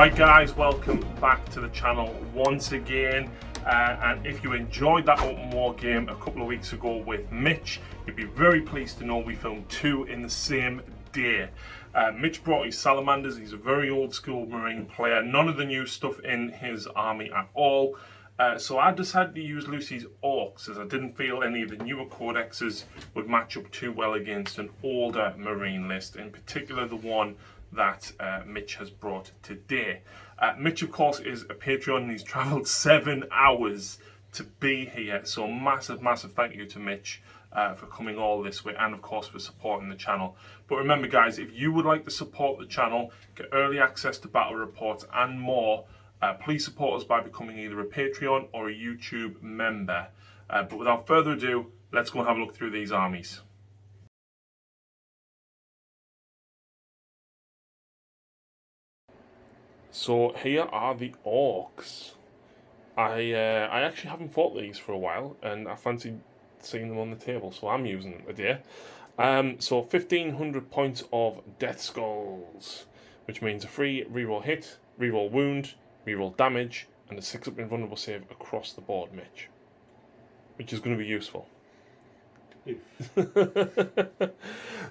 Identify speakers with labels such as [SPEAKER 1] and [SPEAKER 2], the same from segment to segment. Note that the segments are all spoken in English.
[SPEAKER 1] Right guys, welcome back to the channel once again. And if you enjoyed that open war game a couple of weeks ago with Mitch, you'd be very pleased to know we filmed two in the same day. Mitch brought his Salamanders. He's a very old school Marine player. None of the new stuff in his army at all. So I decided to use Lucy's Orks, as I didn't feel any of the newer codexes would match up too well against an older Marine list, in particular the one that Mitch has brought today. Mitch, of course, is a Patreon and he's travelled 7 hours to be here. So massive thank you to Mitch for coming all this way, and of course for supporting the channel. But remember guys, if you would like to support the channel, get early access to battle reports and more, please support us by becoming either a Patreon or a YouTube member. But without further ado, let's go and have a look through these armies. So here are the Orks. I actually haven't fought these for a while, and I fancied seeing them on the table, so I'm using them today. So 1500 points of Death Skulls, which means a free reroll hit, reroll wound, reroll damage, and a 6-up invulnerable save across the board, Mitch. Which is going to be useful.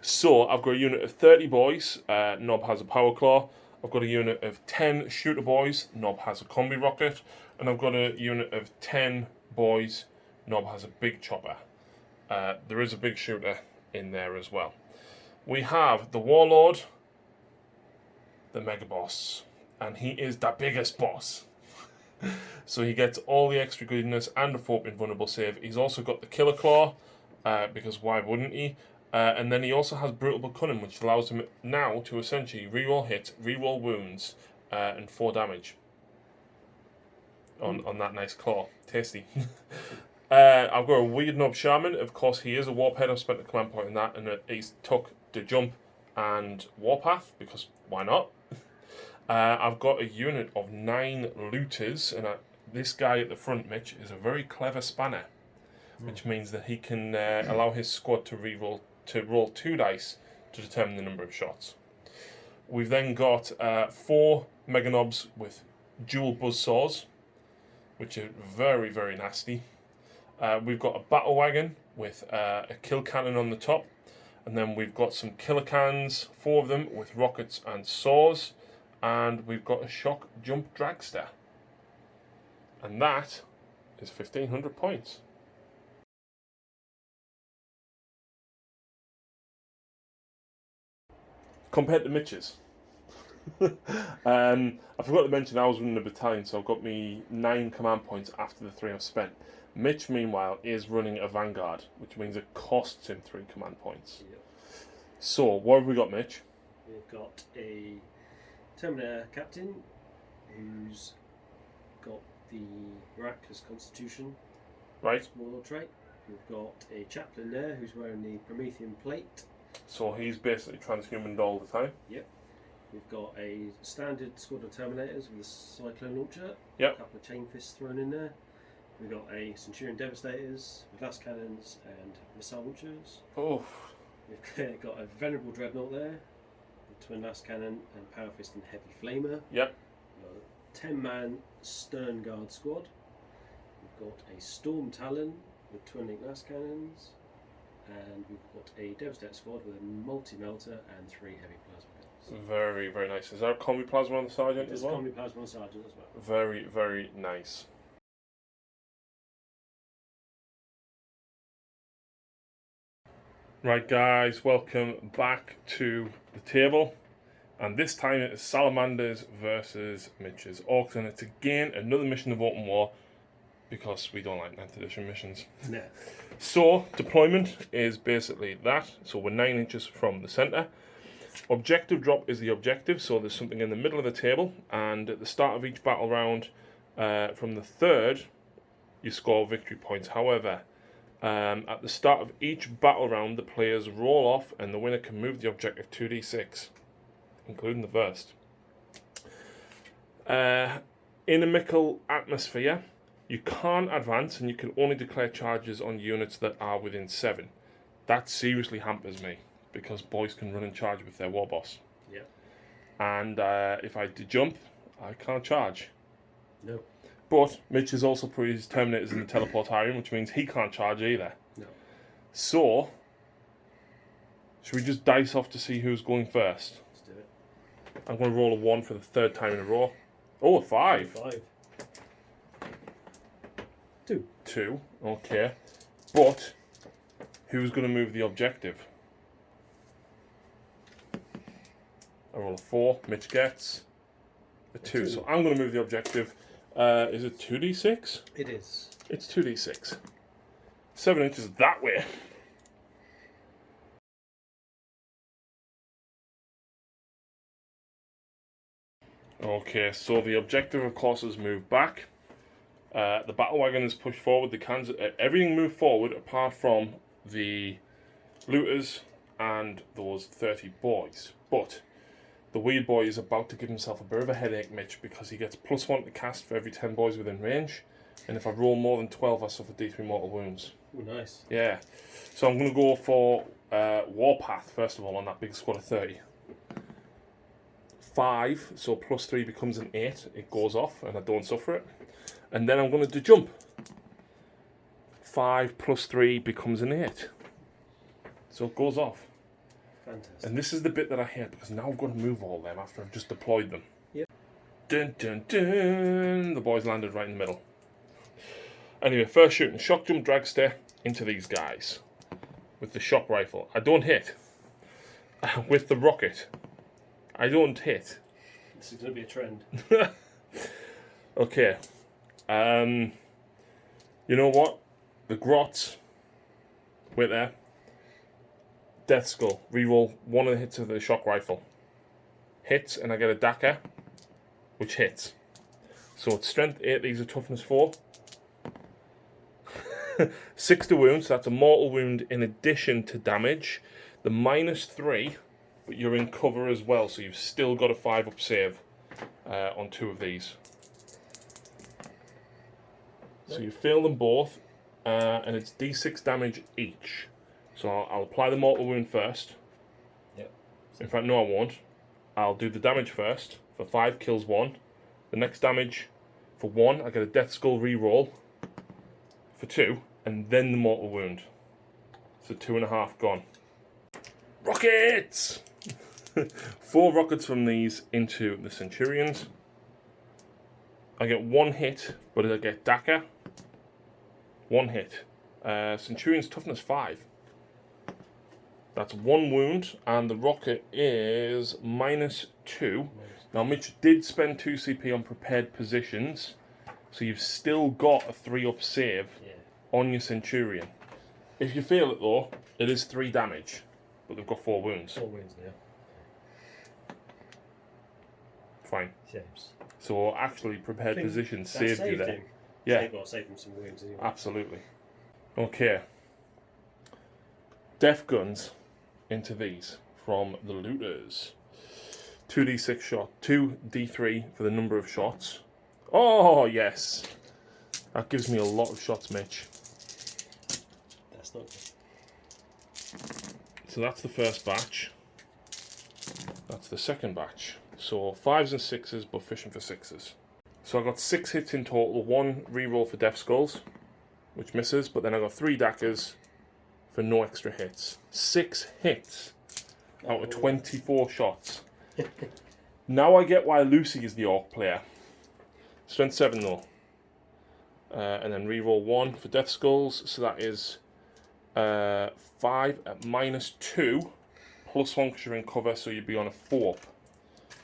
[SPEAKER 1] So I've got a unit of 30 boys. Nob has a power claw. I've got a unit of 10 shooter boys. Nob has a combi rocket. And I've got a unit of 10 boys. Nob has a big chopper. There is a big shooter in there as well. We have the Warlord, the Mega Boss, and he is the biggest boss. So he gets all the extra goodness and a 4-up invulnerable save. He's also got the Killer Claw, because why wouldn't he? And then he also has Brutal Cunning, which allows him now to essentially reroll hits, reroll wounds, and 4 damage on that nice claw. Tasty. I've got a Weird Nob Shaman. Of course, he is a Warphead. I've spent a command point in that, and he's took the jump and Warpath, because why not? I've got a unit of 9 looters, and this guy at the front, Mitch, is a very clever spanner, which means that he can allow his squad to roll 2 dice to determine the number of shots. We've then got 4 Mega Nobs with dual buzzsaws, which are very nasty. We've got a battle wagon with a kill cannon on the top, and then we've got some killer cannons, 4 of them with rockets and saws, and we've got a shock jump dragster, and that is 1500 points. Compared to Mitch's. I forgot to mention I was running a battalion, so I've got me 9 command points after the 3 I've spent. Mitch, meanwhile, is running a Vanguard, which means it costs him 3 command points. Yep. So, what have we got, Mitch?
[SPEAKER 2] We've got a Terminator Captain who's got the Miraculous Constitution Warlord trait. We've got a Chaplain there who's wearing the Promethean Plate.
[SPEAKER 1] So he's basically transhumaned all the time.
[SPEAKER 2] Yep. We've got a standard squad of Terminators with a Cyclone Launcher.
[SPEAKER 1] Yep.
[SPEAKER 2] A couple of Chain Fists thrown in there. We've got a Centurion Devastators with Glass Cannons and Missile Launchers.
[SPEAKER 1] Oh.
[SPEAKER 2] We've got a Venerable Dreadnought there with Twin Last Cannon and Power Fist and Heavy Flamer.
[SPEAKER 1] Yep.
[SPEAKER 2] We've got a 10-man Stern Guard squad. We've got a Storm Talon with Twin Link Last Cannons. And we've got a Devastator squad with a multi-melter and 3 heavy plasma guns.
[SPEAKER 1] Very nice. Is there a combi plasma on the sergeant as well?
[SPEAKER 2] There's a combi plasma on the sergeant as well.
[SPEAKER 1] Very nice. Right guys, welcome back to the table. And this time it is Salamanders versus Mitch's Orks, and it's again another mission of open war, because we don't like 9th edition missions.
[SPEAKER 2] No.
[SPEAKER 1] So, deployment is basically that. So we're 9 inches from the centre. Objective drop is the objective, so there's something in the middle of the table, and at the start of each battle round, from the 3rd, you score victory points. However, at the start of each battle round, the players roll off, and the winner can move the objective 2d6, including the first. Inimical atmosphere. You can't advance, and you can only declare charges on units that are within 7. That seriously hampers me, because boys can run and charge with their war boss.
[SPEAKER 2] Yeah.
[SPEAKER 1] And if I jump, I can't charge.
[SPEAKER 2] No.
[SPEAKER 1] But Mitch has also put his Terminators in the Teleportarium, which means he can't charge either.
[SPEAKER 2] No.
[SPEAKER 1] So, should we just dice off to see who's going first?
[SPEAKER 2] Let's do it.
[SPEAKER 1] I'm going to roll a 1 for the 3rd time in a row. Oh, a 5.
[SPEAKER 2] 5. 2.
[SPEAKER 1] 2, okay. But, who's going to move the objective? I roll a 4, Mitch gets a 2. So I'm going to move the objective. Is it 2d6?
[SPEAKER 2] It is.
[SPEAKER 1] It's 2d6. 7 inches that way. Okay, so the objective, of course, is moved back. The battle wagon is pushed forward. The cans, everything moved forward apart from the looters and those 30 boys. But the weird boy is about to give himself a bit of a headache, Mitch, because he gets +1 to cast for every 10 boys within range. And if I roll more than 12, I suffer D3 mortal wounds.
[SPEAKER 2] Oh, nice.
[SPEAKER 1] Yeah. So I'm going to go for Warpath, first of all, on that big squad of 30. 5, so +3 becomes an 8. It goes off, and I don't suffer it. And then I'm going to do jump. 5 + 3 becomes an 8. So it goes off.
[SPEAKER 2] Fantastic.
[SPEAKER 1] And this is the bit that I hate, because now I've got to move all them after I've just deployed them.
[SPEAKER 2] Yep.
[SPEAKER 1] Dun dun dun! The boys landed right in the middle. Anyway, first shooting. Shock jump dragster into these guys. With the shock rifle. I don't hit. With the rocket. I don't hit.
[SPEAKER 2] This is going to be a trend.
[SPEAKER 1] Okay. You know what? The grots. Wait there. Death Skull. Reroll 1 of the hits of the shock rifle. Hits, and I get a Daka, which hits. So it's strength 8, these are toughness 4. 6 to wound, so that's a mortal wound in addition to damage. The -3, but you're in cover as well, so you've still got a 5-up save on 2 of these. So you fail them both, and it's D6 damage each. So I'll apply the mortal wound first.
[SPEAKER 2] Yep.
[SPEAKER 1] In fact, no, I won't. I'll do the damage first. For 5, kills 1. The next damage for 1, I get a Death Skull reroll. For 2, and then the mortal wound. So 2.5 gone. Rockets! 4 rockets from these into the Centurions. I get 1 hit, but I get Daka. 1 hit. Centurion's toughness 5. That's 1 wound, and the rocket is -2. Now, Mitch did spend 2 CP on prepared positions, so you've still got a 3-up save on your Centurion. If you fail it, though, it is 3 damage, but they've got 4 wounds.
[SPEAKER 2] 4 wounds now.
[SPEAKER 1] Fine.
[SPEAKER 2] James.
[SPEAKER 1] So, actually, prepared positions saved you there.
[SPEAKER 2] Him.
[SPEAKER 1] Yeah.
[SPEAKER 2] Saved him some wounds anyway.
[SPEAKER 1] Absolutely. Okay. Death guns into these from the looters. 2d6 shot, 2d3 for the number of shots. Oh, yes. That gives me a lot of shots, Mitch.
[SPEAKER 2] That's not good.
[SPEAKER 1] So that's the first batch. That's the second batch. So 5s and 6s, but fishing for 6s. So I got 6 hits in total, 1 reroll for Death Skulls, which misses, but then I got 3 Dakas for no extra hits. 6 hits out of 24 shots. Now I get why Lucy is the Orc player. Strength 7 though. And then reroll 1 for Death Skulls, so that is 5 at -2, +1 because you're in cover, so you'd be on a 4.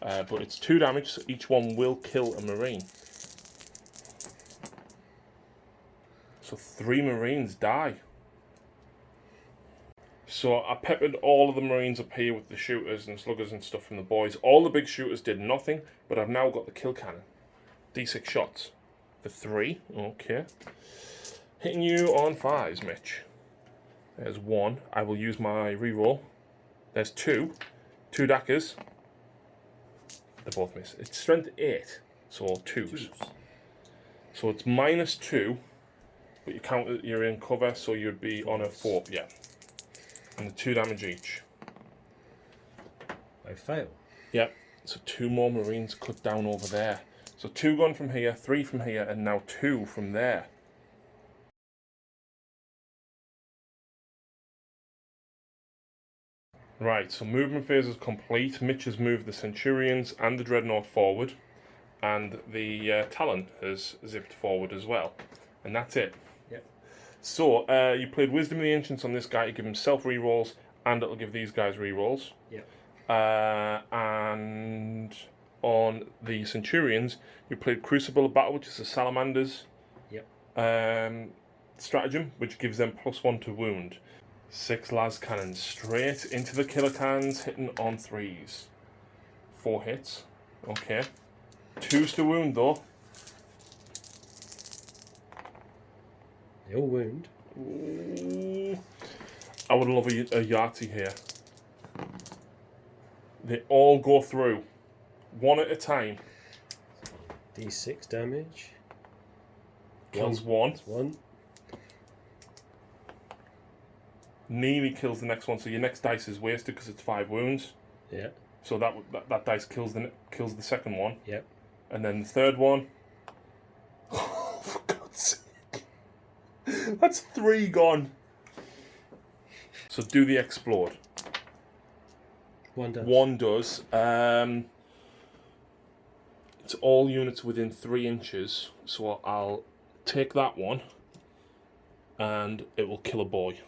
[SPEAKER 1] But it's 2 damage, so each one will kill a Marine. So 3 Marines die. So I peppered all of the Marines up here with the shooters and sluggers and stuff from the boys. All the big shooters did nothing, but I've now got the kill cannon. D6 shots for 3. Okay. Hitting you on 5s, Mitch. There's 1. I will use my reroll. There's 2. 2 Dakas. They both miss. It's strength 8, so 2s. So it's -2, but you count that you're in cover, so you'd be on a 4. Yeah. And the 2 damage each.
[SPEAKER 2] I fail.
[SPEAKER 1] Yep. So 2 more Marines cut down over there. So 2 gone from here, 3 from here, and now 2 from there. Right, so movement phase is complete. Mitch has moved the Centurions and the Dreadnought forward, and the Talon has zipped forward as well. And that's it.
[SPEAKER 2] Yep.
[SPEAKER 1] So, you played Wisdom of the Ancients on this guy to give himself rerolls, and it'll give these guys rerolls.
[SPEAKER 2] Yep.
[SPEAKER 1] And on the Centurions, you played Crucible of Battle, which is the Salamanders stratagem, which gives them +1 to wound. 6 las cannons straight into the killer cannons, hitting on 3s. 4 hits. Okay. 2s to wound though.
[SPEAKER 2] They all wound.
[SPEAKER 1] Ooh. I would love a Yahtzee here. They all go through. 1 at a time.
[SPEAKER 2] D6 damage.
[SPEAKER 1] Kills 1.
[SPEAKER 2] That's 1.
[SPEAKER 1] Nearly kills the next one, so your next dice is wasted because it's 5 wounds.
[SPEAKER 2] Yeah.
[SPEAKER 1] So that dice kills the second one.
[SPEAKER 2] Yep.
[SPEAKER 1] And then the third one. Oh, for God's sake! That's 3 gone. So do the explode.
[SPEAKER 2] 1 does.
[SPEAKER 1] 1 does. It's all units within 3 inches. So I'll take that one, and it will kill a boy.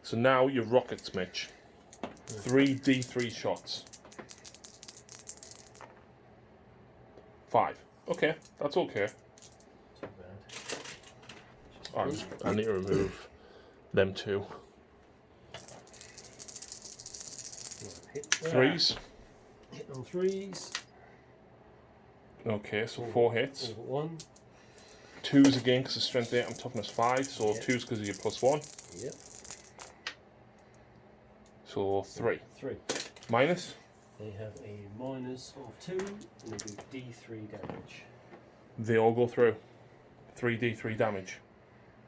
[SPEAKER 1] So now your rockets, Mitch. 3 D3 shots. 5. Okay, that's okay.
[SPEAKER 2] Too bad.
[SPEAKER 1] I need to remove them 2.
[SPEAKER 2] Hit
[SPEAKER 1] 3s.
[SPEAKER 2] Hit on 3s.
[SPEAKER 1] Okay, so 4 hits.
[SPEAKER 2] All but 1.
[SPEAKER 1] 2s again because of strength 8 and toughness 5. So
[SPEAKER 2] Yep.
[SPEAKER 1] 2s because of your +1.
[SPEAKER 2] Yep.
[SPEAKER 1] So 3.
[SPEAKER 2] 3.
[SPEAKER 1] Minus.
[SPEAKER 2] They have a minus of 2, and they do D3 damage.
[SPEAKER 1] They all go through. 3d3 damage.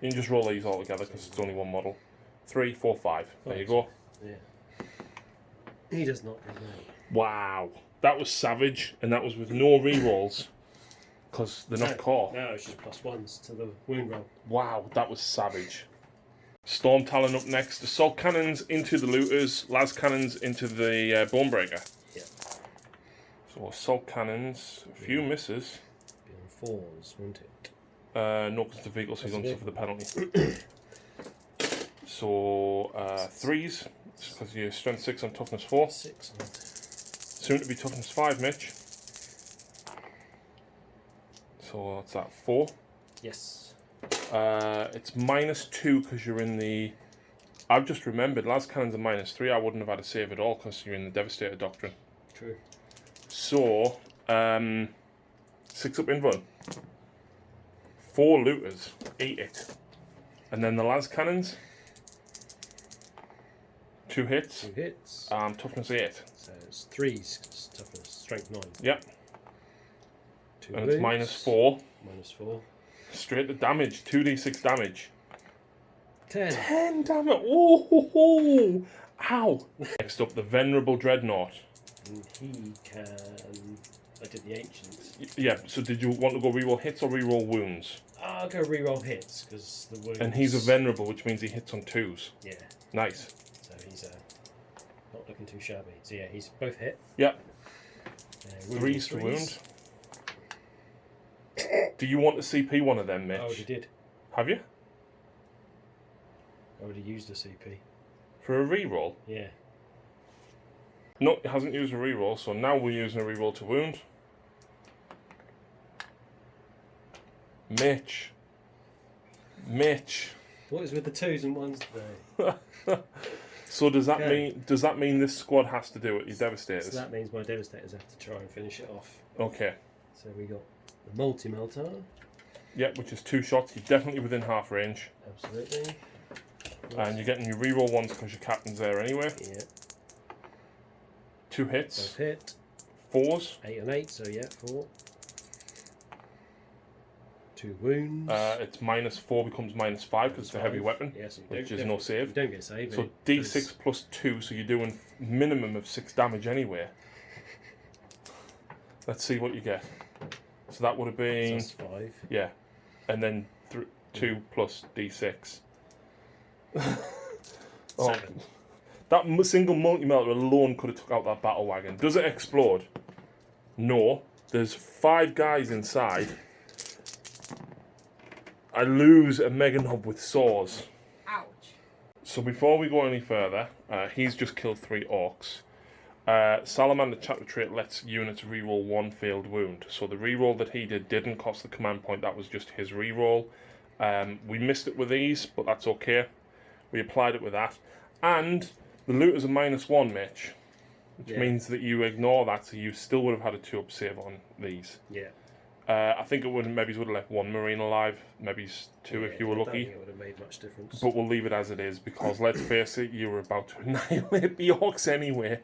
[SPEAKER 1] You can just roll these all together because it's only 1 model. 3, 4, 5. There you go.
[SPEAKER 2] Yeah. He does not get that.
[SPEAKER 1] Wow. That was savage, and that was with no rerolls because they're not core.
[SPEAKER 2] No, it's just +1s to the wound roll.
[SPEAKER 1] Wow, that was savage. Storm Talon up next. Assault cannons into the looters. Las cannons into the Bonebreaker.
[SPEAKER 2] Yeah.
[SPEAKER 1] So assault cannons. A few misses.
[SPEAKER 2] Be on 4s, won't it?
[SPEAKER 1] No, because the vehicle, so you don't suffer the penalty. So 3s, because you're strength 6 and toughness 4.
[SPEAKER 2] 6 on it.
[SPEAKER 1] Soon to be toughness 5, Mitch. So that's that 4.
[SPEAKER 2] Yes.
[SPEAKER 1] It's -2 because you're in the. I've just remembered, las cannons are -3. I wouldn't have had a save at all because you're in the Devastator Doctrine.
[SPEAKER 2] True.
[SPEAKER 1] So 6 up in run. 4 looters, 8 it. And then the las cannons. 2 hits.
[SPEAKER 2] 2 hits.
[SPEAKER 1] Toughness 8.
[SPEAKER 2] So it's 3s, 'cause toughness, strength 9.
[SPEAKER 1] Yep.
[SPEAKER 2] 2
[SPEAKER 1] And
[SPEAKER 2] wounds.
[SPEAKER 1] it's -4.
[SPEAKER 2] -4.
[SPEAKER 1] Straight to damage. 2d6 damage.
[SPEAKER 2] 10.
[SPEAKER 1] 10 damage. Oh, ho, ho. Ow. Next up, the Venerable Dreadnought.
[SPEAKER 2] And he can. I did the Ancients.
[SPEAKER 1] Yeah, so did you want to go reroll hits or reroll wounds?
[SPEAKER 2] I'll go reroll hits because the wounds.
[SPEAKER 1] And he's a Venerable, which means he hits on 2s.
[SPEAKER 2] Yeah.
[SPEAKER 1] Nice.
[SPEAKER 2] So he's not looking too shabby. So yeah, he's both hit.
[SPEAKER 1] Yep.
[SPEAKER 2] 3s
[SPEAKER 1] to wound. Do you want to CP one of them, Mitch?
[SPEAKER 2] I already did.
[SPEAKER 1] Have you?
[SPEAKER 2] I already used a CP.
[SPEAKER 1] For a reroll?
[SPEAKER 2] Yeah.
[SPEAKER 1] No, it hasn't used a reroll, so now we're using a reroll to wound. Mitch.
[SPEAKER 2] What is with the 2s and 1s today?
[SPEAKER 1] So does that mean this squad has to do it? Your Devastators.
[SPEAKER 2] So that means my Devastators have to try and finish it off.
[SPEAKER 1] Okay.
[SPEAKER 2] So we got the multi-melter.
[SPEAKER 1] Yep, which is 2 shots. You're definitely within half range.
[SPEAKER 2] Absolutely.
[SPEAKER 1] And you're getting your reroll ones because your captain's there anyway.
[SPEAKER 2] Yeah.
[SPEAKER 1] 2 hits.
[SPEAKER 2] Both hit.
[SPEAKER 1] 4s.
[SPEAKER 2] 8 and 8, so yeah, 4. 2 wounds.
[SPEAKER 1] It's -4 becomes -5 because it's a heavy weapon,
[SPEAKER 2] Yes, you
[SPEAKER 1] which
[SPEAKER 2] don't,
[SPEAKER 1] is no save.
[SPEAKER 2] You don't get saved.
[SPEAKER 1] So D6 plus 2, so you're doing minimum of 6 damage anyway. Let's see what you get. So that would have been...
[SPEAKER 2] So that's 5.
[SPEAKER 1] Yeah. And then 2 plus D6. Oh,
[SPEAKER 2] 7.
[SPEAKER 1] that single multi-melter alone could have took out that battle wagon. Does it explode? No. There's 5 guys inside. I lose a Mega Knob with saws.
[SPEAKER 3] Ouch.
[SPEAKER 1] So before we go any further, he's just killed 3 orcs. Salamander chapter trait lets units reroll 1 failed wound. So the reroll that he did didn't cost the command point, that was just his reroll. We missed it with these, but that's okay. We applied it with that. And the loot is a -1, Mitch. Which means that you ignore that, so you still would have had a 2-up save on these.
[SPEAKER 2] Yeah.
[SPEAKER 1] I think it would have left 1 Marine alive, maybe 2 if you were
[SPEAKER 2] I don't
[SPEAKER 1] lucky.
[SPEAKER 2] think it would have made much difference.
[SPEAKER 1] But we'll leave it as it is, because let's face it, you were about to annihilate the Orcs anyway.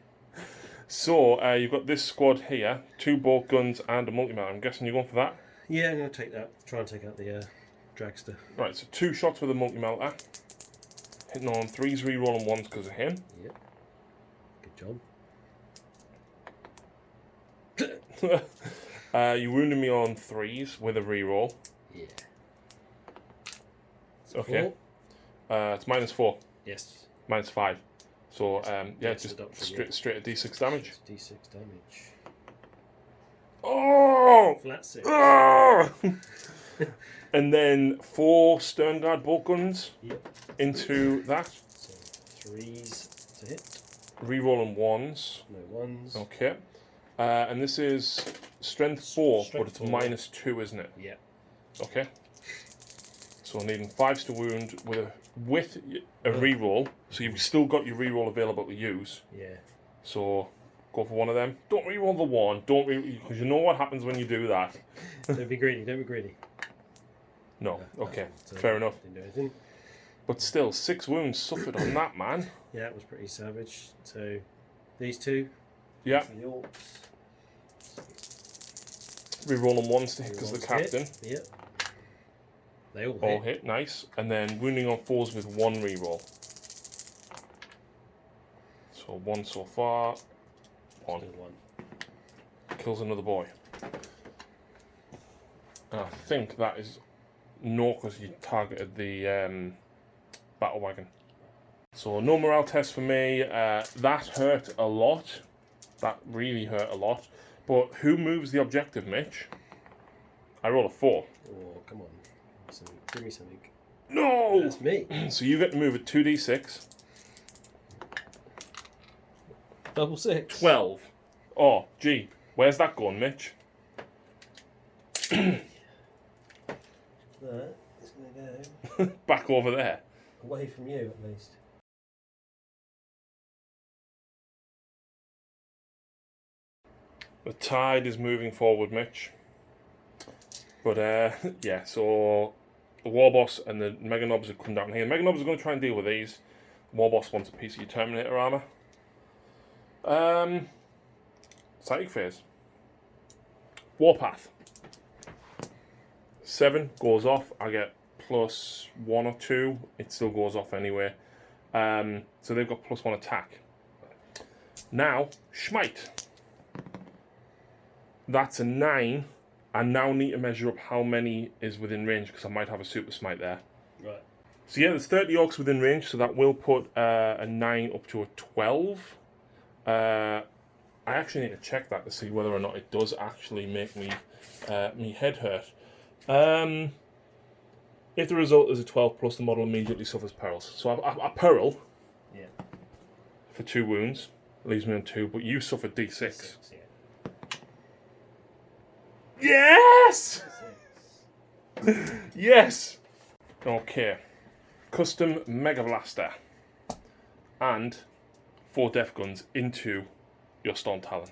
[SPEAKER 1] So, you've got this squad here, 2 bolt guns and a multi-melter. I'm guessing you're going for that?
[SPEAKER 2] Yeah, I'm going to take that. Try and take out the dragster.
[SPEAKER 1] Right, so 2 shots with a multi-melter. Hitting on 3s, re-rolling 1s because of him.
[SPEAKER 2] Yep. Good job.
[SPEAKER 1] You wounded me on 3s with a re-roll.
[SPEAKER 2] Yeah.
[SPEAKER 1] Okay. It's -4.
[SPEAKER 2] Yes.
[SPEAKER 1] -5. So, yeah,
[SPEAKER 2] Yes,
[SPEAKER 1] just
[SPEAKER 2] seduction,
[SPEAKER 1] straight at D6 damage.
[SPEAKER 2] D6 damage.
[SPEAKER 1] Oh!
[SPEAKER 2] Flat 6.
[SPEAKER 1] Ah! And then 4 Stern Guard bolt guns
[SPEAKER 2] Yep.
[SPEAKER 1] into that.
[SPEAKER 2] So 3s to hit.
[SPEAKER 1] Rerolling 1s.
[SPEAKER 2] No 1s.
[SPEAKER 1] Okay. And this is strength 4,
[SPEAKER 2] Strength
[SPEAKER 1] but it's
[SPEAKER 2] 4.
[SPEAKER 1] -2, isn't it?
[SPEAKER 2] Yeah.
[SPEAKER 1] Okay. So needing 5s to wound with a reroll. So you've still got your reroll available to use.
[SPEAKER 2] Yeah.
[SPEAKER 1] So go for one of them. Don't reroll the 1. Don't because you know what happens when you do that.
[SPEAKER 2] Don't be greedy. Don't be greedy.
[SPEAKER 1] No. Okay.
[SPEAKER 2] So
[SPEAKER 1] Fair enough.
[SPEAKER 2] Didn't do anything.
[SPEAKER 1] But still, 6 wounds suffered on that, man.
[SPEAKER 2] Yeah, it was pretty savage. So these 2.
[SPEAKER 1] Yeah.
[SPEAKER 2] For the orcs.
[SPEAKER 1] Rerolling 1s to hit because the captain.
[SPEAKER 2] Yep. They all
[SPEAKER 1] All hit, nice. And then wounding on 4s with 1 reroll. So 1 so far. 1.
[SPEAKER 2] Still 1.
[SPEAKER 1] Kills another boy. And I think that is no, because you targeted the battle wagon. So no morale test for me. That hurt a lot. That really hurt a lot. But who moves the objective, Mitch? I roll a 4.
[SPEAKER 2] Oh, come on. So, give me something.
[SPEAKER 1] No!
[SPEAKER 2] That's me.
[SPEAKER 1] So you get to move a 2d6.
[SPEAKER 2] Double 6.
[SPEAKER 1] 12. Oh, gee. Where's that going, Mitch?
[SPEAKER 2] That is going to go
[SPEAKER 1] Back over there.
[SPEAKER 2] away from you, at least.
[SPEAKER 1] The tide is moving forward, Mitch. But, yeah, so the War Boss and the Mega Knobs have come down here. The Mega Knobs are going to try and deal with these. The War Boss wants a piece of your Terminator armour. Psychic Phase. Warpath. 7 goes off. I get +1 or 2. It still goes off anyway. So they've got +1 attack. Now, Schmite. That's a 9. I now need to measure up how many is within range, because I might have a super smite there.
[SPEAKER 2] Right.
[SPEAKER 1] So yeah, there's 30 orcs within range, so that will put a 9 up to a 12. I actually need to check that to see whether or not it does actually make me me head hurt. If the result is a 12 plus, the model immediately suffers perils. So I peril for 2 wounds. It leaves me on 2, but you suffered D6.
[SPEAKER 2] 6, yeah.
[SPEAKER 1] Yes! Yes! Okay. Custom Mega Blaster. And 4 Def Guns into your Storm Talon.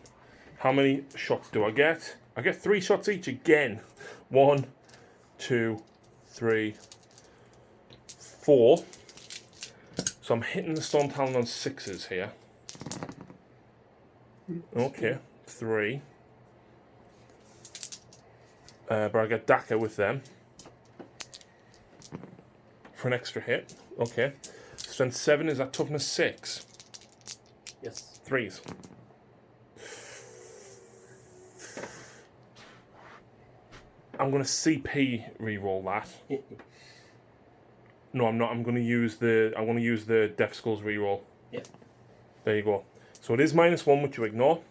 [SPEAKER 1] How many shots do I get? I get 3 shots each again. 1, 2, 3, 4. So I'm hitting the Storm Talon on 6s here. Okay. 3. But I get Daka with them for an extra hit. Okay. Strength 7, is that toughness 6?
[SPEAKER 2] Yes.
[SPEAKER 1] 3s. I'm going to CP reroll that. No, I'm not. I'm going to use the Death Skulls reroll.
[SPEAKER 2] Yep.
[SPEAKER 1] There you go. So it is -1, which you ignore.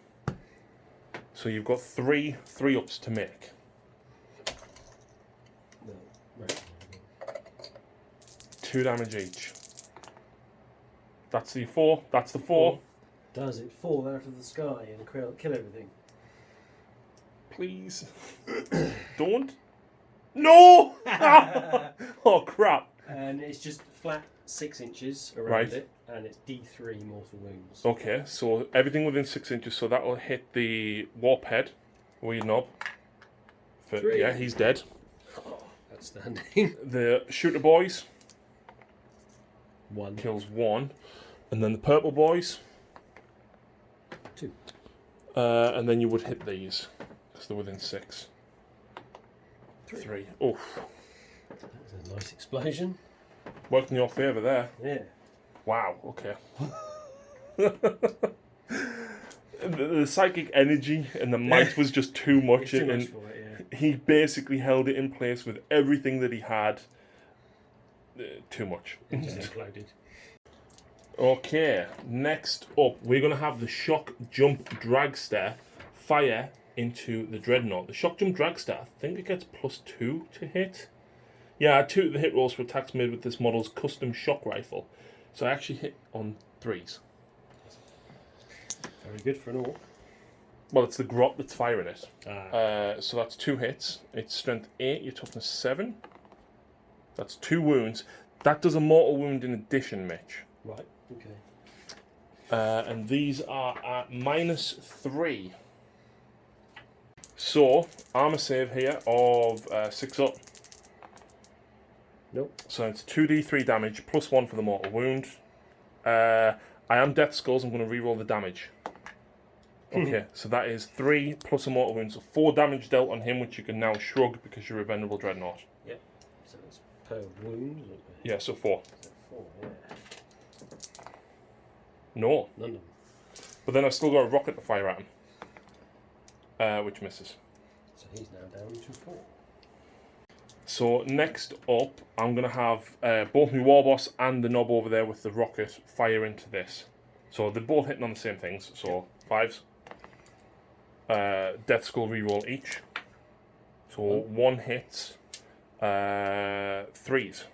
[SPEAKER 1] So you've got three ups to make.
[SPEAKER 2] No, right.
[SPEAKER 1] 2 damage each. That's the 4. That's the 4.
[SPEAKER 2] Does it fall out of the sky and kill everything?
[SPEAKER 1] Please. Don't. No! Oh, crap.
[SPEAKER 2] And it's just flat 6 inches around it, and it's D3 mortal wounds.
[SPEAKER 1] Okay, so everything within 6 inches, so that will hit the warp head, weird knob.
[SPEAKER 2] 3.
[SPEAKER 1] Yeah, he's dead.
[SPEAKER 2] Oh, outstanding.
[SPEAKER 1] The shooter boys
[SPEAKER 2] 1.
[SPEAKER 1] kills 1, and then the purple boys
[SPEAKER 2] 2.
[SPEAKER 1] And then you would hit these because they're within 6. 3. Oof.
[SPEAKER 2] That was a nice explosion.
[SPEAKER 1] Worked in your favour there.
[SPEAKER 2] Yeah.
[SPEAKER 1] Wow, okay. the psychic energy and the might was just too much.
[SPEAKER 2] It's too much for it, yeah.
[SPEAKER 1] He basically held it in place with everything that he had. Too much.
[SPEAKER 2] It just imploded.
[SPEAKER 1] Okay, next up, we're going to have the Shock Jump Dragster fire into the Dreadnought. The Shock Jump Dragster, I think it gets +2 to hit. Yeah, 2 to the hit rolls for attacks made with this model's custom shock rifle. So I actually hit on 3s.
[SPEAKER 2] Very good for an orc.
[SPEAKER 1] Well, it's the grot that's firing it.
[SPEAKER 2] Ah.
[SPEAKER 1] So that's 2 hits. It's strength 8, your toughness 7. That's 2 wounds. That does a mortal wound in addition, Mitch.
[SPEAKER 2] Right, okay.
[SPEAKER 1] And these are at -3. So, armor save here of 6 up.
[SPEAKER 2] Nope.
[SPEAKER 1] So it's 2d3 damage, +1 for the mortal wound. I am Death Skulls, I'm going to reroll the damage. Okay, so that is 3 plus a mortal wound, so 4 damage dealt on him, which you can now shrug because you're a venerable dreadnought.
[SPEAKER 2] Yep. So it's per wound?
[SPEAKER 1] Yeah, so 4.
[SPEAKER 2] So 4, yeah.
[SPEAKER 1] No.
[SPEAKER 2] None of them.
[SPEAKER 1] But then I've still got a rocket to fire at him, which misses.
[SPEAKER 2] So he's now down to 4.
[SPEAKER 1] So next up, I'm going to have both my Warboss and the knob over there with the rocket fire into this. So they're both hitting on the same things, so 5s. Death Skull reroll each. So 1 hits, 3s.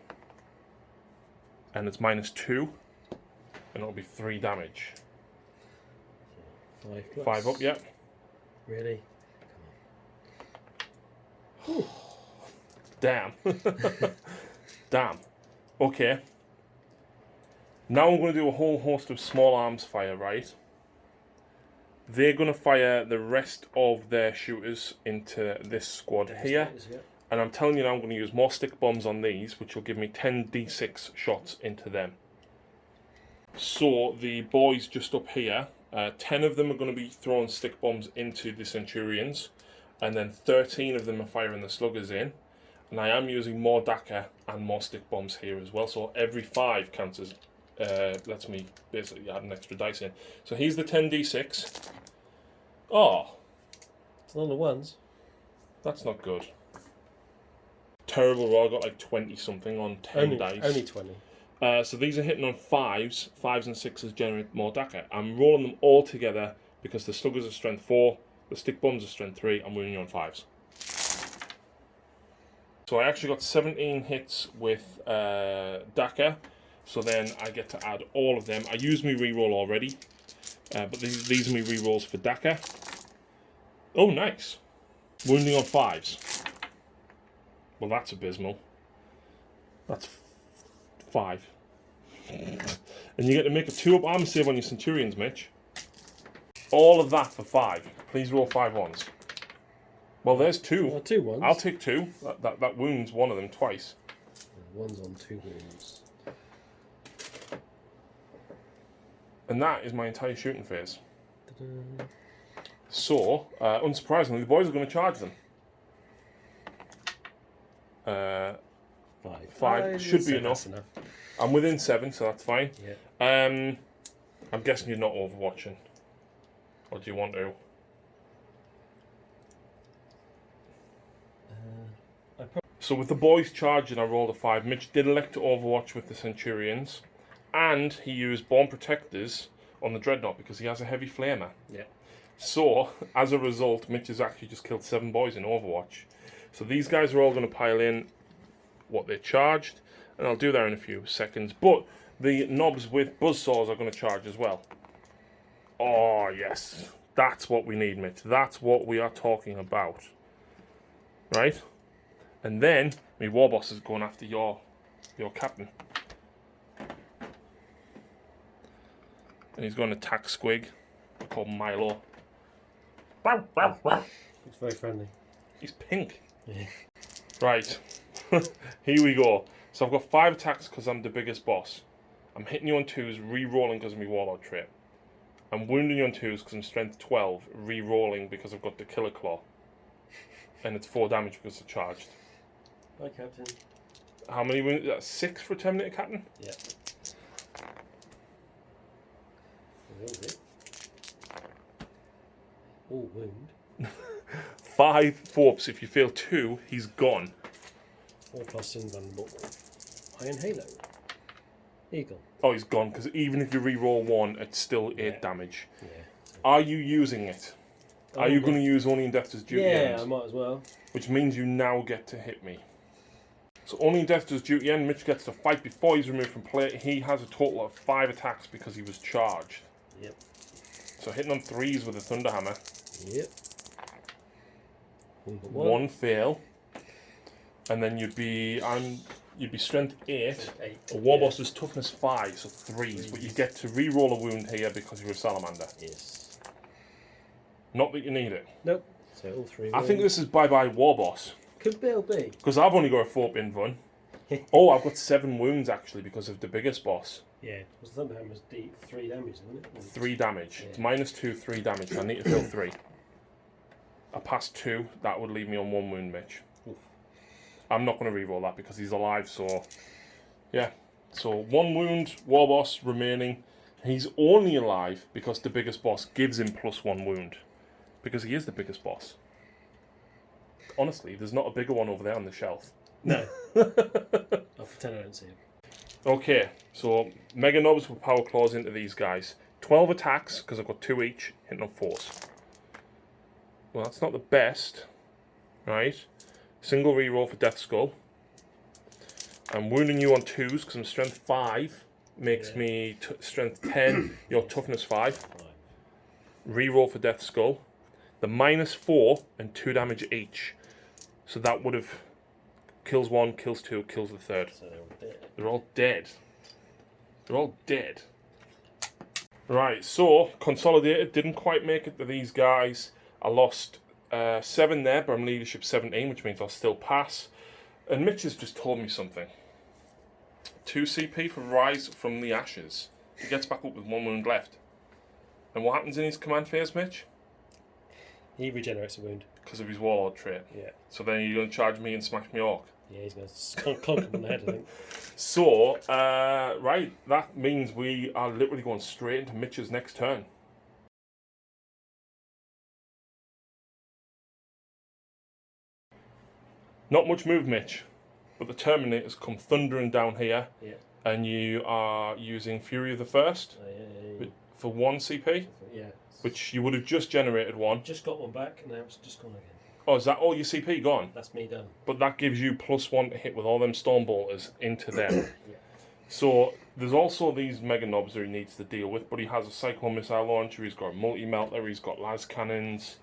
[SPEAKER 1] And it's -2, and it'll be 3 damage.
[SPEAKER 2] 5 plus.
[SPEAKER 1] 5 up, yeah.
[SPEAKER 2] Really?
[SPEAKER 1] Come on. Damn. Damn. Okay. Now I'm going to do a whole host of small arms fire, right? They're going to fire the rest of their shooters into this squad here.
[SPEAKER 2] Yeah.
[SPEAKER 1] And I'm telling you now, I'm going to use more stick bombs on these, which will give me 10 d6 shots into them. So the boys just up here, 10 of them are going to be throwing stick bombs into the Centurions. And then 13 of them are firing the sluggers in. And I am using more Daka and more stick bombs here as well. So every 5 counts as, lets me basically add an extra dice in. So here's the 10d6. Oh.
[SPEAKER 2] It's none of the ones.
[SPEAKER 1] That's not good. Terrible roll. I got like 20 something on 10 dice.
[SPEAKER 2] Only 20.
[SPEAKER 1] So these are hitting on 5s. 5s and 6s generate more Daka. I'm rolling them all together because the sluggers are strength 4, the stick bombs are strength 3. I'm winning on 5s. So I actually got 17 hits with Daka. So then I get to add all of them. I used my reroll already. But these are my rerolls for Daka. Oh, nice. Wounding on 5s. Well, that's abysmal. That's 5. And you get to make a 2-up armor save on your Centurions, Mitch. All of that for 5. Please roll 5 ones. Well, there's 2.
[SPEAKER 2] Well, 2 ones.
[SPEAKER 1] I'll take 2. That wounds one of them twice.
[SPEAKER 2] One's on 2 wounds.
[SPEAKER 1] And that is my entire shooting phase.
[SPEAKER 2] Ta-da.
[SPEAKER 1] So, unsurprisingly, the boys are going to charge them. 5 should be enough. I'm within 7, so that's fine.
[SPEAKER 2] Yeah.
[SPEAKER 1] I'm guessing you're not overwatching. Or do you want to? So with the boys charging, I rolled a 5. Mitch did elect to overwatch with the Centurions, and he used Born Protectors on the Dreadnought because he has a heavy flamer.
[SPEAKER 2] Yeah.
[SPEAKER 1] So, as a result, Mitch has actually just killed 7 boys in Overwatch. So these guys are all going to pile in what they charged, and I'll do that in a few seconds. But the knobs with buzzsaws are going to charge as well. Oh, yes. That's what we need, Mitch. That's what we are talking about. Right? And then, my war boss is going after your captain. And he's going to attack Squig. I call him Milo.
[SPEAKER 2] It's very friendly.
[SPEAKER 1] He's pink.
[SPEAKER 2] Yeah.
[SPEAKER 1] Right. Here we go. So I've got 5 attacks because I'm the biggest boss. I'm hitting you on 2s, re-rolling because of my Warlord trait. I'm wounding you on 2s because I'm strength 12, re-rolling because I've got the Killer Claw. And it's 4 damage because it's charged.
[SPEAKER 2] Hi, Captain.
[SPEAKER 1] How many wounds? That's 6 for a Terminator Captain?
[SPEAKER 2] Yeah. Oh, wound.
[SPEAKER 1] 5 Forps. If you fail 2, he's gone.
[SPEAKER 2] 4+ invulnerable. Iron Halo. Eagle.
[SPEAKER 1] Oh, he's gone, because even if you re-roll 1, it's still 8 damage.
[SPEAKER 2] Yeah.
[SPEAKER 1] Are you using it? Are you going to use Only in Death Does Duty End?
[SPEAKER 2] Yeah, I might as well.
[SPEAKER 1] Which means you now get to hit me. So Only in Death Does Duty End, Mitch gets to fight before he's removed from play. He has a total of 5 attacks because he was charged.
[SPEAKER 2] Yep.
[SPEAKER 1] So hitting on 3s with a Thunderhammer.
[SPEAKER 2] Yep.
[SPEAKER 1] 1 fail. And then you'd be strength 8. A war boss is toughness 5, so 3s. But you get to re-roll a wound here because you're a salamander.
[SPEAKER 2] Yes.
[SPEAKER 1] Not that you need it.
[SPEAKER 2] Nope. So all 3.
[SPEAKER 1] I think this is bye-bye war boss.
[SPEAKER 2] Could Bill be?
[SPEAKER 1] Because I've only got a 4-pin run. Oh, I've got 7 wounds actually because of the biggest boss.
[SPEAKER 2] Yeah. Because Thunderhammer's deep 3 damage, isn't it?
[SPEAKER 1] 3 damage.
[SPEAKER 2] Yeah.
[SPEAKER 1] It's -2, 3 damage. So I need to fill 3. I passed 2. That would leave me on 1 wound, Mitch.
[SPEAKER 2] Oof.
[SPEAKER 1] I'm not going to re-roll that because he's alive, so... Yeah. So 1 wound, war boss remaining. He's only alive because the biggest boss gives him +1 wound. Because he is the biggest boss. Honestly, there's not a bigger one over there on the shelf.
[SPEAKER 2] No. I'll pretend I don't see him.
[SPEAKER 1] Okay, so Mega Knobs with Power Claws into these guys. 12 attacks, because I've got 2 each, hitting on 4s. Well, that's not the best. Right. Single reroll for Death Skull. I'm wounding you on 2s, because I'm strength 5. Makes me strength 10, your toughness 5. Reroll for Death Skull. The -4 and 2 damage each. So that would have... Kills 1, kills 2, kills the 3rd.
[SPEAKER 2] So they're all dead.
[SPEAKER 1] They're all dead. They're all dead. Right, so Consolidated didn't quite make it to these guys. I lost 7 there, but I'm leadership 17, which means I'll still pass. And Mitch has just told me something. 2 CP for Rise from the Ashes. He gets back up with 1 wound left. And what happens in his command phase, Mitch?
[SPEAKER 2] He regenerates a wound.
[SPEAKER 1] Because of his Warlord trait.
[SPEAKER 2] Yeah.
[SPEAKER 1] So then you're going to charge me and smash me Orc.
[SPEAKER 2] Yeah, he's going to clunk him on the head, I think.
[SPEAKER 1] So, right, that means we are literally going straight into Mitch's next turn. Not much move, Mitch, but the Terminators come thundering down here, and you are using Fury of the First for 1 CP, which you would have just generated 1.
[SPEAKER 2] Just got 1 back, and now it's just gone again.
[SPEAKER 1] Oh, is that all your CP gone?
[SPEAKER 2] That's me done.
[SPEAKER 1] But that gives you +1 to hit with all them Storm Bolters into them. So there's also these Mega Knobs that he needs to deal with, but he has a Cyclone Missile Launcher, he's got a Multi-Melter, he's got Las Cannons.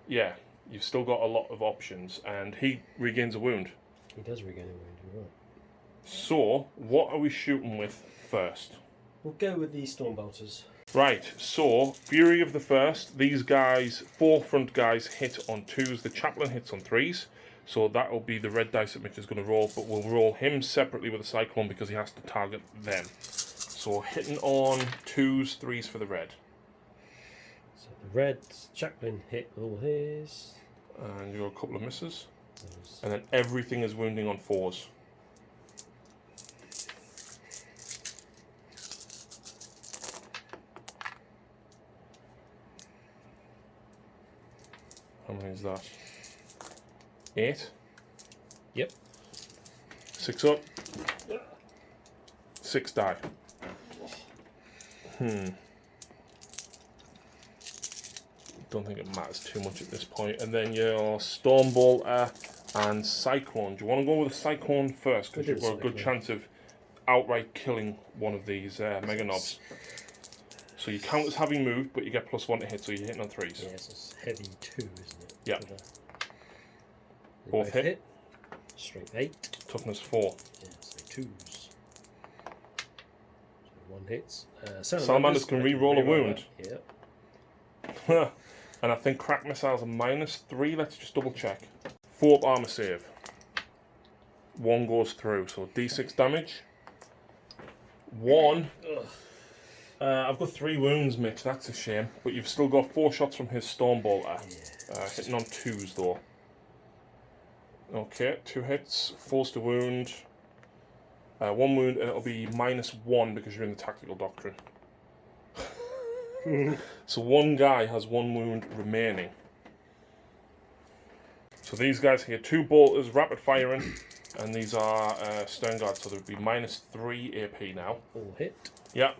[SPEAKER 1] Yeah, you've still got a lot of options, and he regains a wound.
[SPEAKER 2] He does regain a wound, you're right.
[SPEAKER 1] So, what are we shooting with first?
[SPEAKER 2] We'll go with these Storm Bolters.
[SPEAKER 1] Right, so, Fury of the First, these guys, 4 front guys hit on 2s, the Chaplain hits on 3s, so that will be the red dice that Mitch is going to roll, but we'll roll him separately with a Cyclone because he has to target them. So, hitting on 2s, 3s for the red.
[SPEAKER 2] So the red Chaplain hit with all his.
[SPEAKER 1] And you got a couple of misses. And then everything is wounding on 4s. How many is that? 8?
[SPEAKER 2] Yep.
[SPEAKER 1] 6 up. 6 die. Don't think it matters too much at this point. And then your Stormbolter and Cyclone. Do you want to go with the Cyclone first? Because you've got a good chance of outright killing one of these Mega Knobs. So you count as having moved, but you get +1 to hit, so you're hitting on 3s.
[SPEAKER 2] Yes, it's heavy 2, isn't it?
[SPEAKER 1] Yeah.
[SPEAKER 2] Both hit. Strength 8.
[SPEAKER 1] Toughness 4.
[SPEAKER 2] Yeah, so 2s. So 1 hits.
[SPEAKER 1] Salamanders can re-roll a wound.
[SPEAKER 2] Yep.
[SPEAKER 1] And I think crack missiles are -3. Let's just double check. 4 armor save. 1 goes through, so D6 damage. 1. I've got 3 wounds, Mitch. That's a shame. But you've still got 4 shots from his Stormbolter. Hitting on 2s though. Okay, 2 hits, 4's to wound. 1 wound, and it'll be -1 because you're in the tactical doctrine. So 1 guy has 1 wound remaining. So these guys here, 2 bolters, rapid firing, and these are stern guards, so there would be -3 AP now.
[SPEAKER 2] All hit.
[SPEAKER 1] Yeah.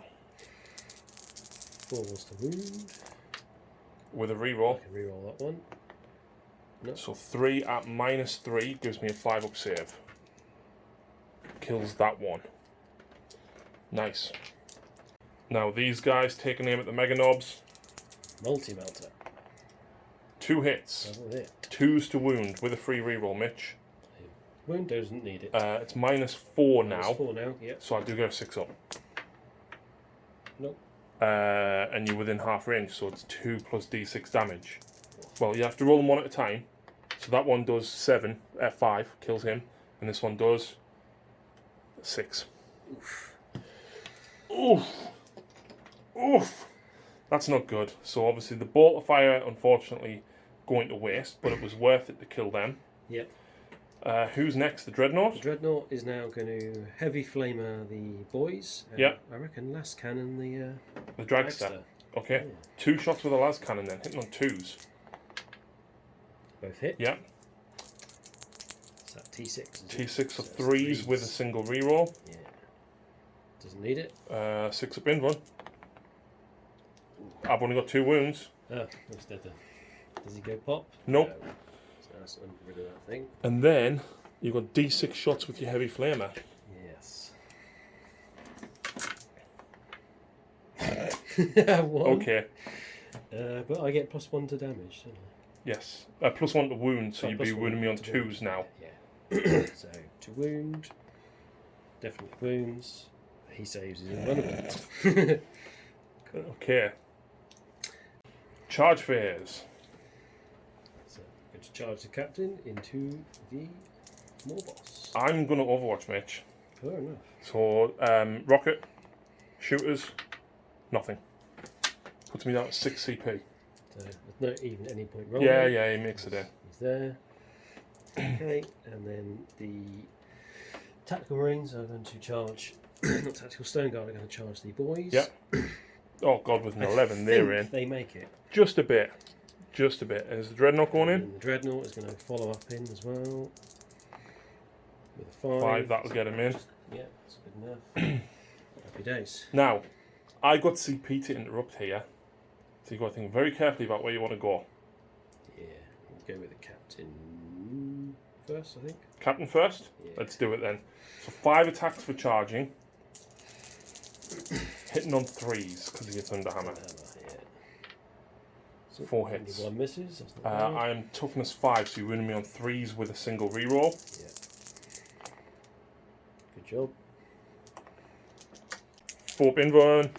[SPEAKER 2] 4's to wound.
[SPEAKER 1] With a reroll.
[SPEAKER 2] I can reroll that one. No.
[SPEAKER 1] So 3 at -3 gives me a 5 up save. Kills that one. Nice. Now these guys take an aim at the Mega Knobs.
[SPEAKER 2] Multi-melter.
[SPEAKER 1] 2 hits.
[SPEAKER 2] Double hit.
[SPEAKER 1] 2s to wound with a free reroll, Mitch.
[SPEAKER 2] Wound doesn't need it.
[SPEAKER 1] It's -4 now.
[SPEAKER 2] -4 now, yep.
[SPEAKER 1] So I do get a 6 up.
[SPEAKER 2] Nope.
[SPEAKER 1] And you're within half range, so it's 2 plus D6 damage. Well, you have to roll them 1 at a time. So that one does 7, 5, kills him. And this one does 6.
[SPEAKER 2] Oof.
[SPEAKER 1] Oof. Oof. That's not good. So obviously the bolt of fire, unfortunately, going to waste, but it was worth it to kill them.
[SPEAKER 2] Yep.
[SPEAKER 1] Who's next? The Dreadnought?
[SPEAKER 2] The Dreadnought is now going to heavy flamer the boys.
[SPEAKER 1] Yep.
[SPEAKER 2] I reckon last cannon the
[SPEAKER 1] Dragster. Okay.
[SPEAKER 2] Yeah.
[SPEAKER 1] 2 shots with a las cannon then, hitting on 2s.
[SPEAKER 2] Both hit.
[SPEAKER 1] Yeah.
[SPEAKER 2] Is that T6?
[SPEAKER 1] T6 of 3s with a single reroll.
[SPEAKER 2] Yeah. Doesn't need it.
[SPEAKER 1] 6 up in one. I've only got 2 wounds.
[SPEAKER 2] Oh, instead of. Does he go pop?
[SPEAKER 1] Nope.
[SPEAKER 2] No. So that's rid of that thing.
[SPEAKER 1] And then you've got D6 shots with your heavy flamer.
[SPEAKER 2] Yes. 1.
[SPEAKER 1] Okay.
[SPEAKER 2] But I get +1 to damage, don't I?
[SPEAKER 1] Yes. +1 to wound, so you'd be
[SPEAKER 2] +1
[SPEAKER 1] wounding me on
[SPEAKER 2] to
[SPEAKER 1] 2s
[SPEAKER 2] wound.
[SPEAKER 1] now.
[SPEAKER 2] Yeah. So to wound. Definitely wounds. He saves his invulnerable.
[SPEAKER 1] Okay. Charge phase.
[SPEAKER 2] So going to charge the captain into the Morboss.
[SPEAKER 1] I'm going to Overwatch, Mitch.
[SPEAKER 2] Fair enough.
[SPEAKER 1] So, rocket, shooters, nothing. Puts me down at 6 CP.
[SPEAKER 2] So there's no even any point rolling.
[SPEAKER 1] Yeah, he makes it in.
[SPEAKER 2] He's there. Okay, and then the tactical marines are going to charge. Not tactical stone guard are going to charge the boys.
[SPEAKER 1] Yep. Oh god, with an 11, they're in.
[SPEAKER 2] They make it.
[SPEAKER 1] Just a bit. Just a bit. Is the Dreadnought going in?
[SPEAKER 2] And the Dreadnought is going to follow up in as well. With a 5.
[SPEAKER 1] 5, that'll get him in.
[SPEAKER 2] Yeah, that's good enough. Happy days.
[SPEAKER 1] Now, I got CP to interrupt here. So you've got to think very carefully about where you want to go.
[SPEAKER 2] Yeah, we'll go with the captain first, I think.
[SPEAKER 1] Captain first?
[SPEAKER 2] Yeah.
[SPEAKER 1] Let's do it then. So 5 attacks for charging. Hitting on 3s because of your Thunderhammer.
[SPEAKER 2] Yeah. So
[SPEAKER 1] 4 hits.
[SPEAKER 2] only 1 misses. That's not bad.
[SPEAKER 1] I am toughness 5, so you're winning me on 3s with a single reroll.
[SPEAKER 2] Yeah. Good job.
[SPEAKER 1] 4 Binburn.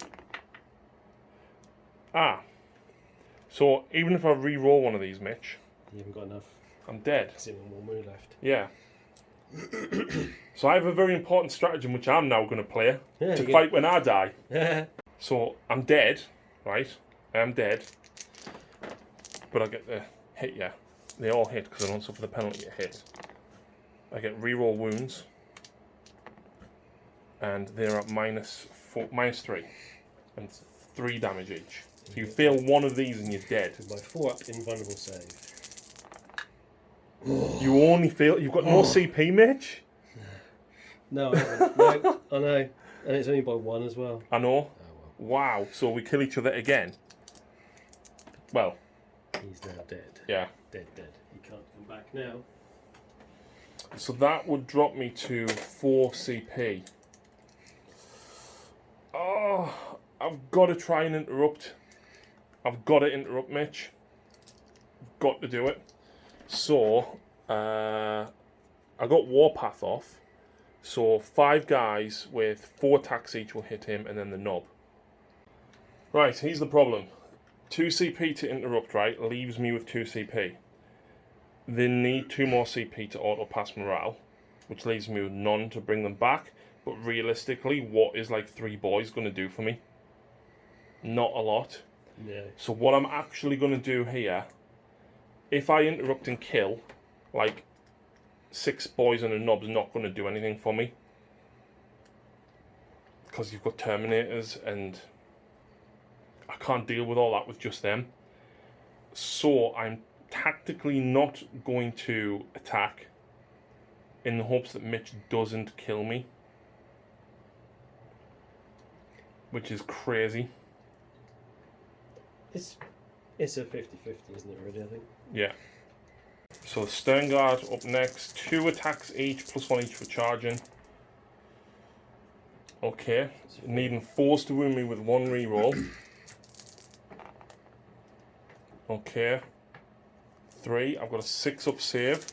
[SPEAKER 1] So even if I re-roll one of these, Mitch,
[SPEAKER 2] You haven't got enough.
[SPEAKER 1] I'm dead.
[SPEAKER 2] There's even 1 wound left.
[SPEAKER 1] Yeah. So I have a very important stratagem which I'm now going to play
[SPEAKER 2] Yeah,
[SPEAKER 1] to
[SPEAKER 2] you
[SPEAKER 1] fight when I die.
[SPEAKER 2] go.
[SPEAKER 1] So I'm dead, right? I am dead. But I get the hit, yeah. They all hit because I don't suffer the penalty to hit. I get reroll wounds. And they're at -3. And 3 damage each. So you fail one of these and you're dead.
[SPEAKER 2] With my 4 up invulnerable save.
[SPEAKER 1] You only fail. You've got no CP, Mitch.
[SPEAKER 2] No, I haven't. No, I know. And it's only by 1 as well.
[SPEAKER 1] I know.
[SPEAKER 2] Oh, well.
[SPEAKER 1] Wow. So we kill each other again. Well.
[SPEAKER 2] He's now dead.
[SPEAKER 1] Yeah.
[SPEAKER 2] Dead. He can't come back now.
[SPEAKER 1] So that would drop me to 4 CP. Oh, I've got to try and interrupt. I've got to interrupt Mitch. I've got to do it. So, I got Warpath off. So 5 guys with 4 attacks each will hit him, and then the knob. Right, here's the problem. 2 CP to interrupt, right, leaves me with 2 CP. They need 2 more CP to auto-pass morale, which leaves me with none to bring them back. But realistically, what is like 3 boys going to do for me? Not a lot.
[SPEAKER 2] Yeah.
[SPEAKER 1] So what I'm actually going to do here, if I interrupt and kill, like 6 boys and a knob's not going to do anything for me. Because you've got Terminators and I can't deal with all that with just them. So I'm tactically not going to attack in the hopes that Mitch doesn't kill me. Which is crazy.
[SPEAKER 2] It's a 50-50, isn't it, really, I think?
[SPEAKER 1] Yeah. So the Stern Guard up next. 2 attacks each, plus 1 each for charging. Okay. Needing 4s to wound me with 1 reroll. Okay. 3. I've got a 6 up save.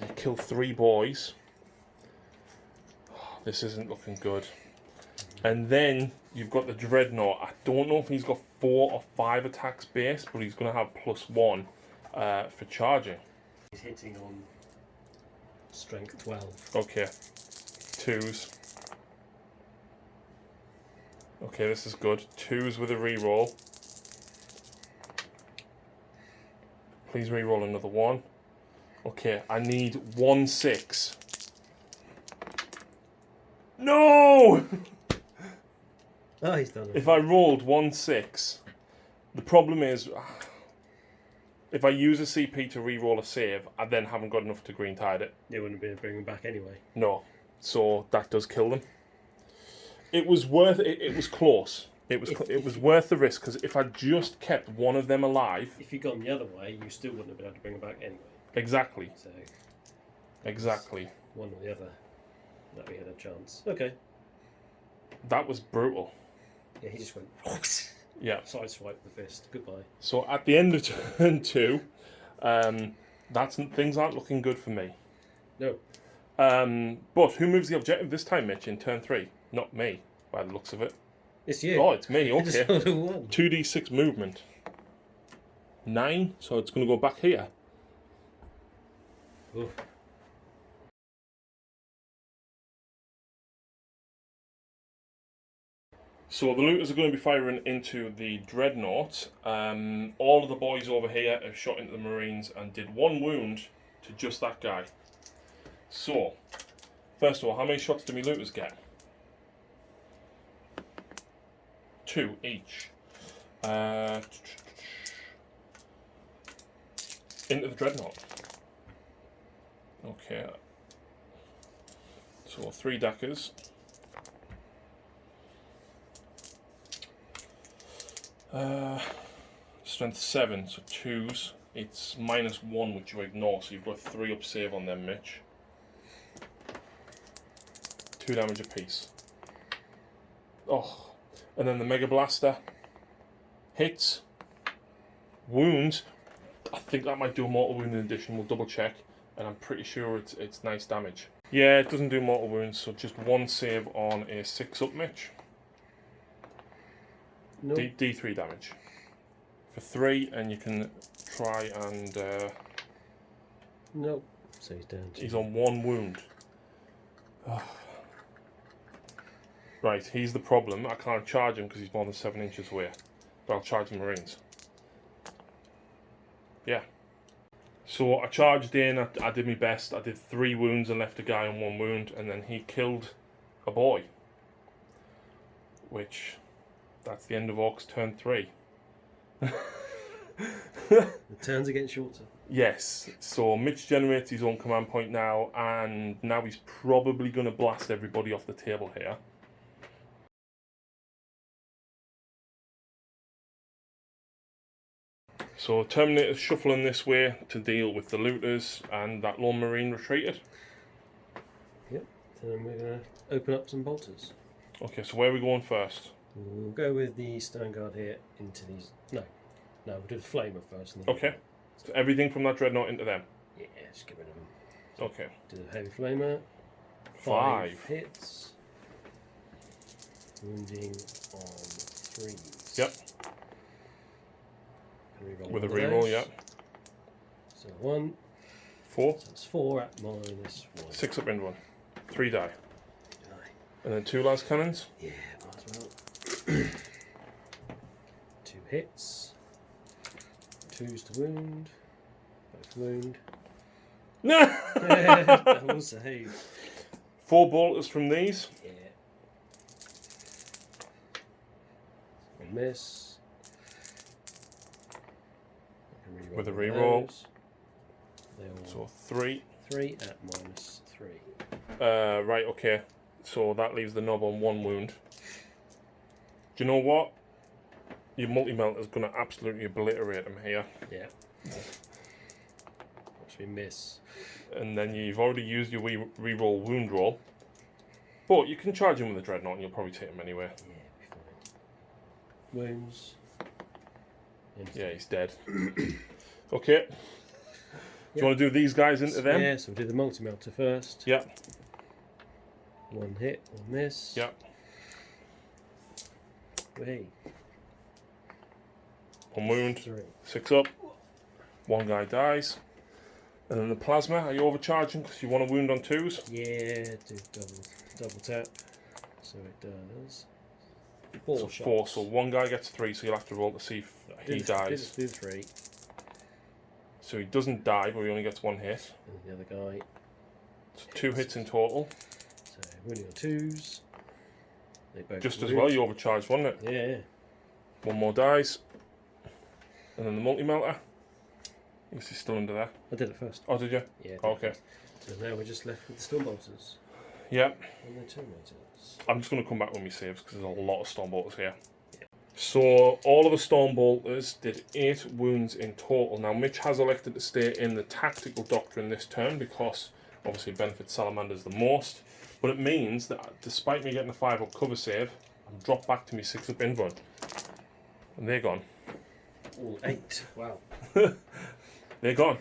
[SPEAKER 1] You kill 3 boys. This isn't looking good. And then you've got the Dreadnought. I don't know if he's got 4 or 5 attacks base, but he's going to have plus 1 for charging.
[SPEAKER 2] He's hitting on strength 12.
[SPEAKER 1] Okay. 2s. Okay, this is good. 2s with a reroll. Please reroll another 1. Okay, I need 1 6. No!
[SPEAKER 2] Oh, he's done it.
[SPEAKER 1] If I rolled 1 6, the problem is, if I use a CP to re-roll a save, I then haven't got enough to green tide it.
[SPEAKER 2] They wouldn't be able to bring him back anyway.
[SPEAKER 1] No, so that does kill them. It was worth it. It was close. It was worth the risk, because if I just kept one of them alive,
[SPEAKER 2] if you got them the other way, you still wouldn't have been able to bring him back anyway.
[SPEAKER 1] Exactly.
[SPEAKER 2] So
[SPEAKER 1] Exactly.
[SPEAKER 2] one or the other that we had a chance. Okay.
[SPEAKER 1] That was brutal.
[SPEAKER 2] Yeah, he just went.
[SPEAKER 1] Yeah.
[SPEAKER 2] Sideswipe the fist. Goodbye.
[SPEAKER 1] So at the end of turn 2, things aren't looking good for me.
[SPEAKER 2] No.
[SPEAKER 1] But who moves the objective this time, Mitch, in turn 3? Not me, by the looks of it.
[SPEAKER 2] It's you.
[SPEAKER 1] Oh, it's me,
[SPEAKER 2] I just
[SPEAKER 1] okay.
[SPEAKER 2] rolled a 1.
[SPEAKER 1] 2d6 movement. 9, so it's going to go back here.
[SPEAKER 2] Oof.
[SPEAKER 1] So the looters are going to be firing into the Dreadnought. All of the boys over here have shot into the Marines and did 1 wound to just that guy. So, first of all, how many shots do me looters get? 2 each. Into the Dreadnought. Okay. So 3 dackers. Strength 7, so 2s. It's -1, which you ignore, so you've got 3 up save on them, Mitch. 2 damage apiece. Oh, and then the Mega Blaster hits, wounds. I think that might do a mortal wound in addition. We'll double check, and I'm pretty sure it's nice damage. Yeah, it doesn't do mortal wounds, so just 1 save on a 6 up, Mitch.
[SPEAKER 2] No.
[SPEAKER 1] D3 damage for 3, and you can try and.
[SPEAKER 2] No. So he's down.
[SPEAKER 1] He's on 1 wound. Right, he's the problem. I can't charge him because he's more than 7 inches away. But I'll charge the Marines. Yeah. So I charged in. I did my best. I did 3 wounds and left a guy on 1 wound, and then he killed a boy. Which. That's the end of Orks turn 3.
[SPEAKER 2] The turns are getting shorter.
[SPEAKER 1] Yes, so Mitch generates his own command point now, and now he's probably going to blast everybody off the table here. So Terminator's shuffling this way to deal with the looters, and that lone marine retreated.
[SPEAKER 2] Yep, then we're going to open up some bolters.
[SPEAKER 1] Okay, so where are we going first?
[SPEAKER 2] We'll go with the stone guard here into these... No, we'll do the flamer first. And then
[SPEAKER 1] Okay, so everything from that dreadnought into them?
[SPEAKER 2] Yeah, just get rid of them.
[SPEAKER 1] Okay.
[SPEAKER 2] Do the heavy flamer.
[SPEAKER 1] 5
[SPEAKER 2] hits. Wounding on 3s.
[SPEAKER 1] Yep. With a reroll, yeah.
[SPEAKER 2] So 1.
[SPEAKER 1] 4.
[SPEAKER 2] So it's 4 at -1.
[SPEAKER 1] 6 up in 1. 3 die. And then 2 las cannons?
[SPEAKER 2] Yeah, might as well. 2 hits. 2s to wound. Both wound.
[SPEAKER 1] No!
[SPEAKER 2] That will save.
[SPEAKER 1] 4 bolters from these.
[SPEAKER 2] Yeah. A miss.
[SPEAKER 1] With a reroll.
[SPEAKER 2] So
[SPEAKER 1] So 3.
[SPEAKER 2] 3 at -3.
[SPEAKER 1] Right, okay. So that leaves the knob on 1 wound. Do you know what? Your multi-melter's going to absolutely obliterate him here.
[SPEAKER 2] Yeah. Watch me miss.
[SPEAKER 1] And then you've already used your reroll wound roll. But you can charge him with a dreadnought and you'll probably take him anyway.
[SPEAKER 2] Yeah, be fine. Wounds.
[SPEAKER 1] Yeah, he's dead. Okay. Do you want to do these guys into them?
[SPEAKER 2] Yeah, so we'll do the multi-melter first.
[SPEAKER 1] Yeah.
[SPEAKER 2] 1 hit, 1 miss.
[SPEAKER 1] Yeah.
[SPEAKER 2] Hey.
[SPEAKER 1] 1 wound.
[SPEAKER 2] 3.
[SPEAKER 1] 6 up. 1 guy dies. And then the plasma, are you overcharging because you want a wound on 2s?
[SPEAKER 2] Yeah, do double tap. So it does 4
[SPEAKER 1] So
[SPEAKER 2] shots.
[SPEAKER 1] 4, so 1 guy gets 3, so you'll have to roll to see if he dies.
[SPEAKER 2] Do 3.
[SPEAKER 1] So he doesn't die, but he only gets 1 hit.
[SPEAKER 2] And the other guy.
[SPEAKER 1] So 2 hits in total.
[SPEAKER 2] So wounding on 2s. They both
[SPEAKER 1] Just as
[SPEAKER 2] wound.
[SPEAKER 1] well, you overcharged, wasn't it?
[SPEAKER 2] Yeah.
[SPEAKER 1] 1 more dies. And then the multi-melter. I guess he's still under there.
[SPEAKER 2] I did it first.
[SPEAKER 1] Oh, did you?
[SPEAKER 2] Yeah.
[SPEAKER 1] Okay.
[SPEAKER 2] So now we're just left with the storm bolters
[SPEAKER 1] Yeah.
[SPEAKER 2] and the terminators.
[SPEAKER 1] I'm just going to come back with my saves because there's a lot of storm bolters here.
[SPEAKER 2] Yeah.
[SPEAKER 1] So all of the storm bolters did 8 wounds in total. Now Mitch has elected to stay in the tactical doctrine this turn because obviously it benefits Salamanders the most. But it means that despite me getting a 5 up cover save, I'm dropped back to me 6 up invuln. And they're gone.
[SPEAKER 2] All 8. Wow.
[SPEAKER 1] They're gone.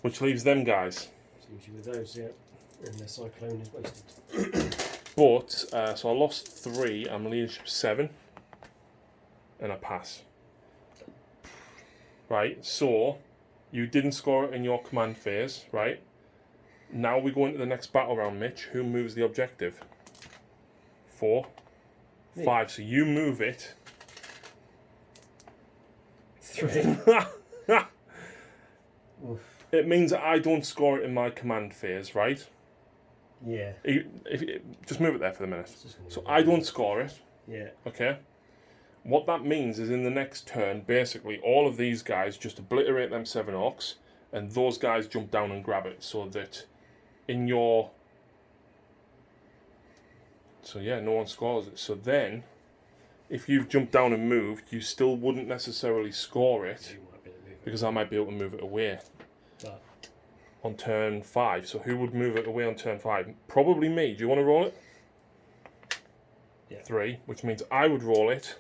[SPEAKER 1] Which leaves them guys.
[SPEAKER 2] Leaves you with those, yeah. And their cyclone is wasted.
[SPEAKER 1] But, so I lost 3, I'm leadership 7. And I pass. Right, so you didn't score it in your command phase, right? Now we go into the next battle round, Mitch. Who moves the objective? 4.
[SPEAKER 2] Me.
[SPEAKER 1] 5, so you move it.
[SPEAKER 2] 3.
[SPEAKER 1] It means that I don't score it in my command phase, right?
[SPEAKER 2] Yeah.
[SPEAKER 1] Just move it there for the minute. So
[SPEAKER 2] be
[SPEAKER 1] I don't score it,
[SPEAKER 2] Yeah.
[SPEAKER 1] okay? What that means is in the next turn, basically, all of these guys just obliterate them 7 orcs, and those guys jump down and grab it, so that in your... So yeah, no one scores it. So then, if you've jumped down and moved, you still wouldn't necessarily score it,
[SPEAKER 2] You might be able to move it.
[SPEAKER 1] because I might be able to move it away
[SPEAKER 2] But
[SPEAKER 1] on turn 5. So who would move it away on turn 5? Probably me. Do you want to roll it?
[SPEAKER 2] Yeah.
[SPEAKER 1] 3, which means I would roll it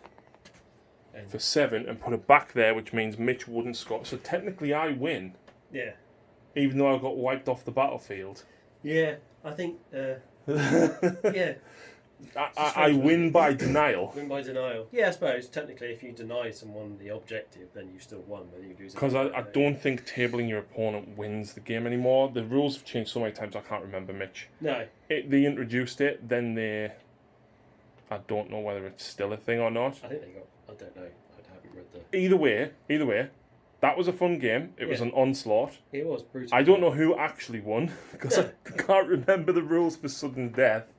[SPEAKER 2] and
[SPEAKER 1] for 7 and put it back there, which means Mitch wouldn't score. So technically I win,
[SPEAKER 2] yeah.
[SPEAKER 1] even though I got wiped off the battlefield.
[SPEAKER 2] Yeah. I think yeah.
[SPEAKER 1] I win by denial.
[SPEAKER 2] Win by denial. Yeah, I suppose technically if you deny someone the objective then you still won whether you lose it.
[SPEAKER 1] Because I don't think tabling your opponent wins the game anymore. The rules have changed so many times I can't remember, Mitch.
[SPEAKER 2] No.
[SPEAKER 1] They introduced it, then they... I don't know whether it's still a thing or not.
[SPEAKER 2] I think they got I don't know. I haven't read the
[SPEAKER 1] Either way, that was a fun game. It was
[SPEAKER 2] Yeah.
[SPEAKER 1] an onslaught.
[SPEAKER 2] It was brutal.
[SPEAKER 1] I don't know who actually won because
[SPEAKER 2] No.
[SPEAKER 1] I can't remember the rules for sudden death.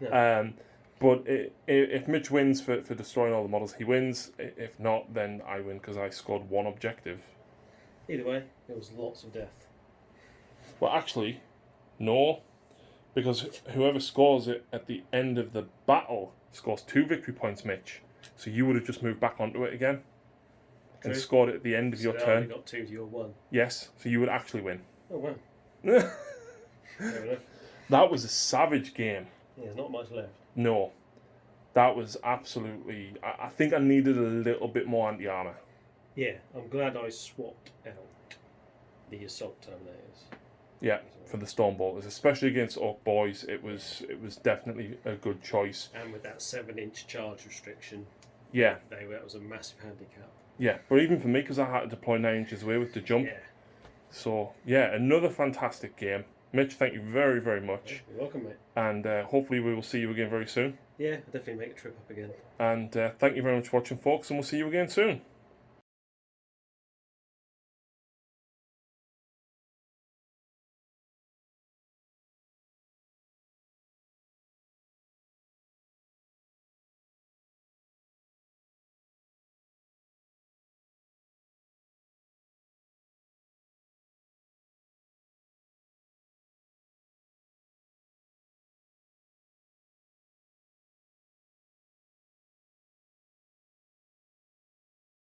[SPEAKER 2] No.
[SPEAKER 1] But if Mitch wins for destroying all the models, he wins. If not, then I win because I scored one objective.
[SPEAKER 2] Either way, there was lots of death.
[SPEAKER 1] Well, actually, no. Because whoever scores it at the end of the battle scores 2 victory points, Mitch. So you would have just moved back onto it again.
[SPEAKER 2] True.
[SPEAKER 1] And scored it at the end of your
[SPEAKER 2] I
[SPEAKER 1] turn.
[SPEAKER 2] only got 2 to your 1.
[SPEAKER 1] Yes, so you would actually win.
[SPEAKER 2] Oh, wow. Fair enough.
[SPEAKER 1] That was a savage game.
[SPEAKER 2] Yeah, there's not much left.
[SPEAKER 1] No. That was absolutely... I think I needed a little bit more anti-armour.
[SPEAKER 2] Yeah, I'm glad I swapped out the Assault Terminators.
[SPEAKER 1] Yeah, for the Storm Bolters, especially against Orc boys, it was definitely a good choice.
[SPEAKER 2] And with that 7-inch charge restriction,
[SPEAKER 1] Yeah.
[SPEAKER 2] that was a massive handicap.
[SPEAKER 1] Yeah, but even for me, because I had to deploy 9 inches away with the jump.
[SPEAKER 2] Yeah.
[SPEAKER 1] So, yeah, another fantastic game. Mitch, thank you very, very much.
[SPEAKER 2] You're welcome, mate.
[SPEAKER 1] And hopefully we will see you again very soon.
[SPEAKER 2] Yeah, I'll definitely make a trip up again.
[SPEAKER 1] And thank you very much for watching, folks, and we'll see you again soon.